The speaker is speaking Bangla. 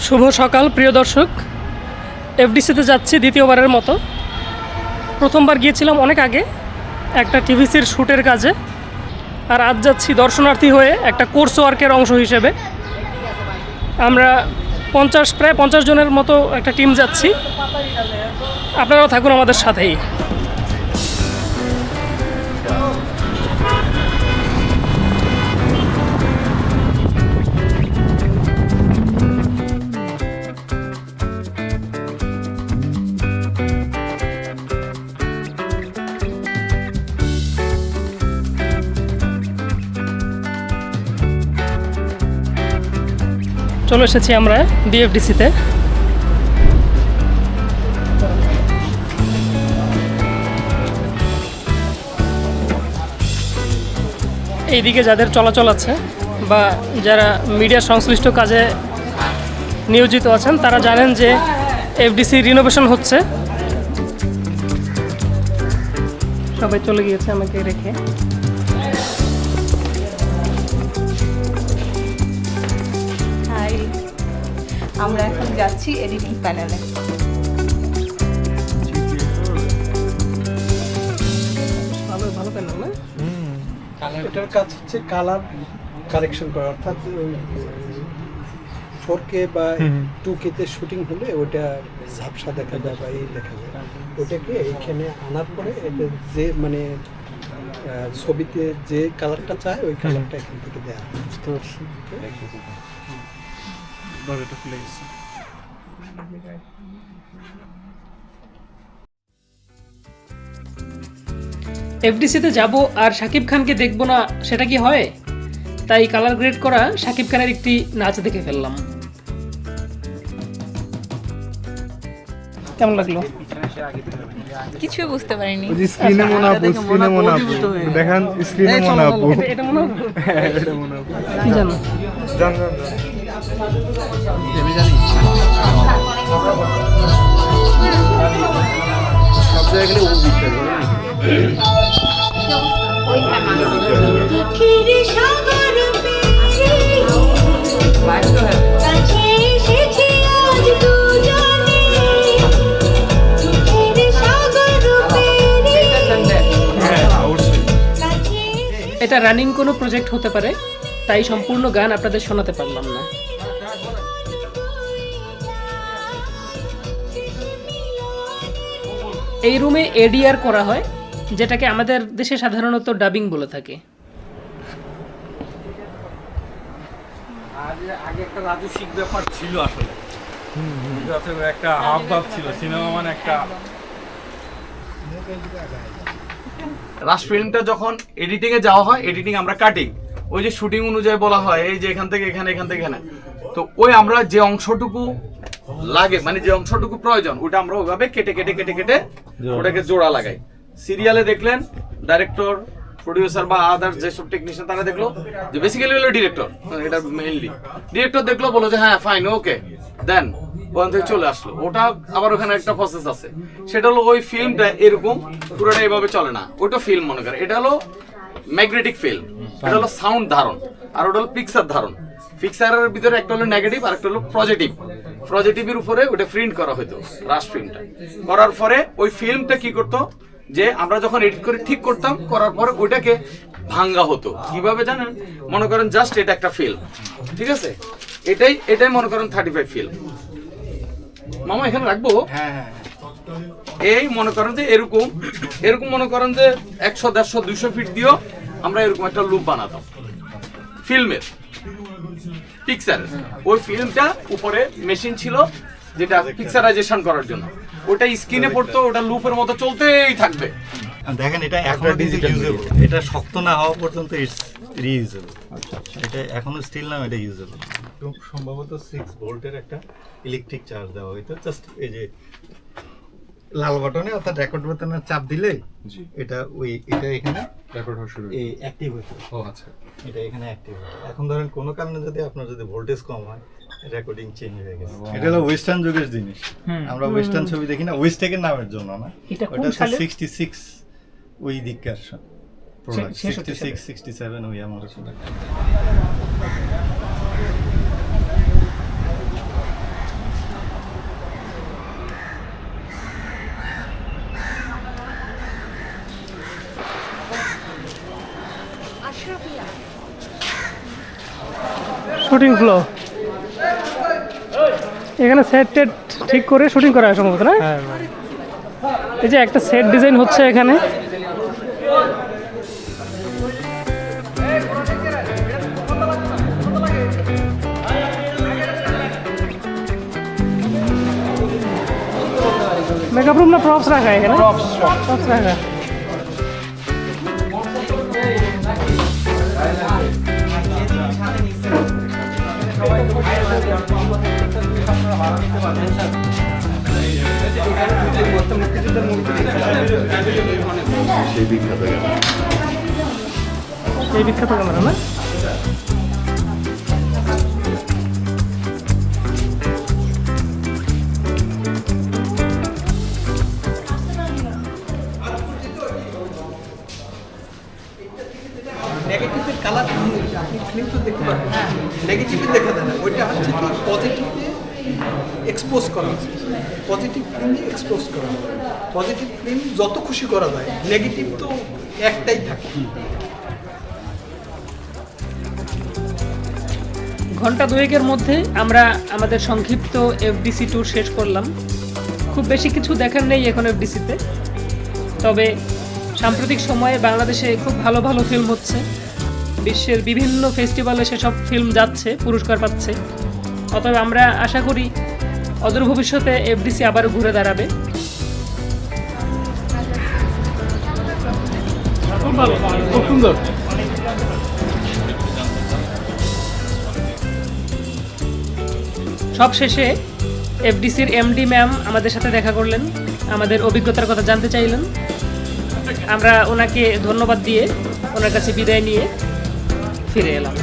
শুভ সকাল প্রিয় দর্শক, এফডিসিতে যাচ্ছি দ্বিতীয়বারের মতো। প্রথমবার গিয়েছিলাম অনেক আগে একটা টিভিসির শ্যুটের কাজে, আর আজ যাচ্ছি দর্শনার্থী হয়ে একটা কোর্স ওয়ার্কের অংশ হিসেবে। আমরা প্রায় 50 জনের মতো একটা টিম যাচ্ছি। আপনারাও থাকুন আমাদের সাথেই। চলে এসেছি আমরা ডিএফডিসিতে। এইদিকে যাদের চলাচল আছে বা যারা মিডিয়া সংশ্লিষ্ট কাজে নিয়োজিত আছেন তারা জানেন যে এফডিসি রিনোভেশন হচ্ছে। সবাই চলে গিয়েছে আমাকে রেখে। আমরা এখন যাচ্ছি এডিটিং প্যানেলে। ভালো প্যানেল না? এটার কাজ হচ্ছে কালার কারেকশন করা, অর্থাৎ 4K বা 2K তে শুটিং হলে ওটা ঝাপসা দেখা যায় বা এই দেখা যায়, ওটাকে এইখানে আনার পরে এটা যে মানে ছবিতে যে কালারটা চায় ওই কালারটা এখান থেকে দেওয়া হয়। দরজাটা খুলে গেছে। এফডিসিতে যাব আর শাকিব খানকে দেখব না, সেটা কি হয়? তাই কালার গ্রেড করা শাকিব খানের একটি নাচ দেখে ফেললাম। কেমন লাগলো? কিছুই বুঝতে পারিনি। স্ক্রিনে মনে আপু, স্ক্রিনে মনে আপু দেখেন, স্ক্রিনে মনে আপু। এটা মনে হবে? এটা মনে আপু। কি জানো? জান জান আমি জানি সব জায়গায় গেলে ও বুঝতে এটা রানিং কোনো প্রজেক্ট হতে পারে, তাই সম্পূর্ণ গান আপনাদের শোনাতে পারলাম না। এই রুমে এডিআর করা হয়, যেটাকে আমাদের দেশে সাধারণত ডাবিং বলে থাকে। আগে একটা রাজস্বিক ব্যাপার ছিল, আসলে একটা হাবভাব ছিল, সিনেমা মানে একটা রাশ ফিল্মটা যখন এডিটিং এ যাওয়া হয়, এডিটিং আমরা কাটিং, ওই যে শুটিং অনুযায়ী বলা হয় এই যে এখান থেকে এখানে, এখান থেকে এখানে, তো ওই আমরা যে অংশটুকু লাগে মানে যে অংশটুকু প্রয়োজন ওটা আমরা ওইভাবে কেটে কেটে কেটে কেটে ওটাকে জোড়া লাগাই। সিরিয়ালে দেখলেন ডাইরেক্টর, প্রডিউসার বা আদার যেসব টেকনিশিয়ান তারা দেখলো যে বেসিক্যালি হলো ডিরেক্টর, এটা মেইনলি ডিরেক্টর দেখলো, বলো যে হ্যাঁ ফাইন ওকে, দেন ওখান থেকে চলে আসলো। ওটা আবার ওখানে একটা প্রসেস আছে, সেটা হলো ওই ফিল্মটা এরকম পুরোটা এইভাবে চলে না, ওটা ফিল্ম মনে করে, এটা হলো ম্যাগনেটিক ফিল্ম, এটা হলো সাউন্ড ধারণ, আর ওটা হলো পিকচার ধারণ। পিকচারের ভিতরে একটা হলো নেগেটিভ আর একটা হলো পজিটিভ। পজিটিভের উপরে ওটা প্রিন্ট করা হতো রাশ ফিল্মটা। করার পরে ওই ফিল্মটা কি করতো যে আমরা যখন এডিট করে ঠিক করতাম, করার পরে ওইটাকে ভাঙ্গা হতো কিভাবে জানেন? মনে করেন জাস্ট এটা একটা ফিল্ম, ঠিক আছে, এটাই মনে করেন 35 ফিল্ম। মামা এখানে রাখবো, এই মনে করেন যে এরকম মনে করেন যে 100, 150, 200 ফিট দিয়েও আমরা এরকম একটা লুপ বানাতাম ফিল্মের পিকচারের। ওই ফিল্মটা উপরে মেশিন ছিল যেটা পিকচারাইজেশন করার জন্য, ওটা স্ক্রিনে পড়তো, ওটা লুপের মতো চলতেই থাকবে। দেখেন এটা এখনো ডিজিটাল ইউজেবল, এটা শক্ত না হওয়া পর্যন্ত ইটস রিইউজেবল। এটা এখনো স্টিল না, এটা ইউজেবল। খুব সম্ভবত 6 ভোল্টের একটা ইলেকট্রিক চার্জ দেওয়া হইতো, জাস্ট এই যে লাল বাটনে অর্থাৎ রেকর্ড বাটনে চাপ দিলে এটা এখানে রেকর্ড হওয়া শুরু এই অ্যাক্টিভ হতো। ও আচ্ছা, এটা এখানে অ্যাক্টিভ হতো। এখন ধরেন কোনো কারণে যদি আপনার যদি ভোল্টেজ কম হয়, রেকর্ডিং চেঞ্জ হয়ে গেছে। এটা হলো ওয়েস্টার্ন যুগের জিনিস। আমরা ওয়েস্টার্ন ছবি দেখি না, ওয়েস্টেকের নামের জন্য না, এটা ওটা 66 ওই দিককার প্রোডাক্ট, 66 67 ওই আমার। Shooting flow. এখানে সেট টেট ঠিক করে শুটিং করা হয় সম্ভবত না? এই যে একটা সেট ডিজাইন হচ্ছে এখানে। মেকআপ রুম না প্রপস রাখা এখানে? প্রপস রাখা। এই বিখ্যাত ক্যামেরা না? নেগেটিভের কালার আপনি ফিল্ম তো দেখতে পাবেন, নেগেটিভে দেখা যায় না, ওইটা হচ্ছে কি পজিটিভে এক্সপোজ করা, পজিটিভ ফিল্মে এক্সপোজ করা। পজিটিভ ফিল্ম যত খুশি করা যায়, নেগেটিভ তো একটাই থাকে। ঘন্টা দুয়েকের মধ্যে আমরা আমাদের সংক্ষিপ্ত এফডিসি ট্যুর শেষ করলাম। খুব বেশি কিছু দেখার নেই এখন এফডিসিতে, তবে সাম্প্রতিক সময়ে বাংলাদেশে খুব ভালো ভালো ফিল্ম হচ্ছে। বিশ্বের বিভিন্ন ফেস্টিভ্যালে সেসব ফিল্ম যাচ্ছে, পুরস্কার পাচ্ছে। অতএব আমরা আশা করি অদূর ভবিষ্যতে এফডিসি আবারও ঘুরে দাঁড়াবে। খুব সুন্দর। সব শেষে এফডিসির এমডি ম্যাম আমাদের সাথে দেখা করলেন, আমাদের অভিজ্ঞতার কথা জানতে চাইলেন। আমরা ওনাকে ধন্যবাদ দিয়ে ওনার কাছে বিদায় নিয়ে ফিরে এলাম।